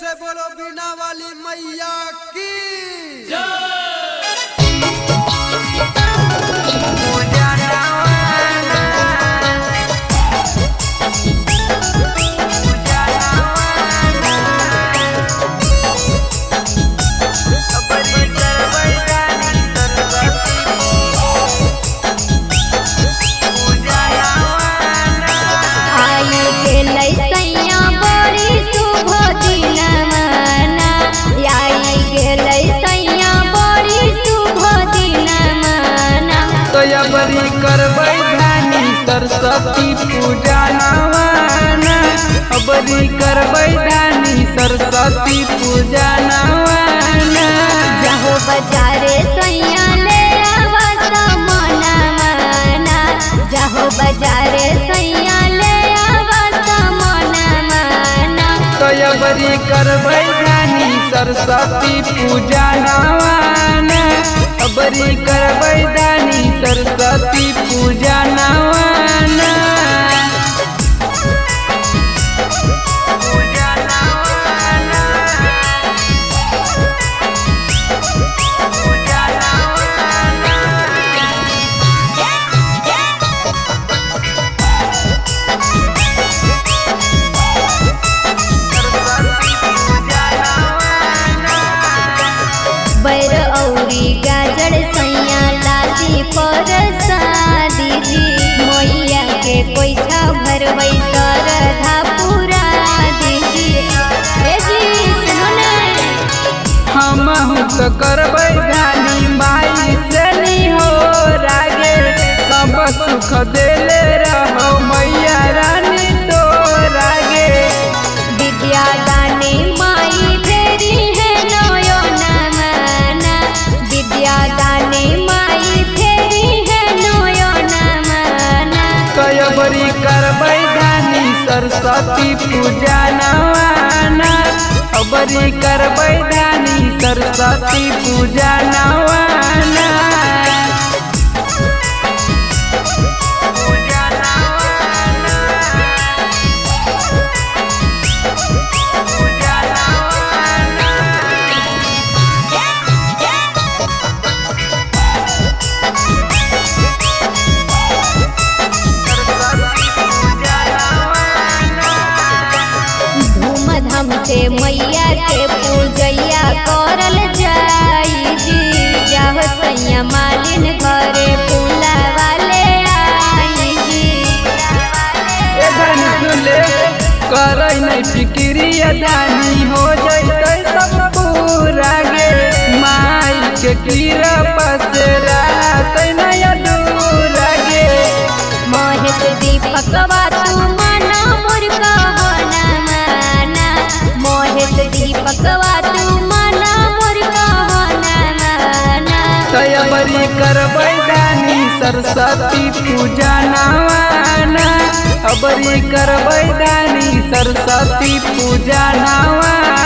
से बोलो बीना वाली मैया की बरी करबै धानी सरस्वती पूजा नवाना बरी करबै धानी सरस्वती पूजा नवाना जाहो बाजारे सैया ले आवा सामाना माना जाहो बाजारे सैया ले आवा सामाना माना बरी करबै धानी सरस्वती पूजा नवाना बरी करबै धानी सरस्वती पूजा नवाना बैर औरी गाजर सैया लादी पर शादी जी मैया के कोइछा भरबै सरधा पूरा दीदी हम तो करबै धानी माई से हो रागे सब सुख देले रहो मैया रानी तो रागे विद्या दानी माई फेरी है नयो नमना विद्या दानी माई फेरी है नयो नमना बरी करबै धानी सरस्वती पूजा नवाना बरी करबै धानी सरस्वती पूजा नवाना से मैया के पूजैया करल जाई जी जाहो सैया मालिन घरे फूला वाले आई जी करे नहीं फिक्रिया दानी हो जैते सब पूरा गे माई के कीरा पसरा नहीं अधूरा गे मोहित दीपक तू माना मोर कहना माना मोहित दीपक तू माना मोर कहना माना बरी करबै धानी सरस्वती पूजा नवाना बरी करबै धानी सरस्वती पूजा नवाना।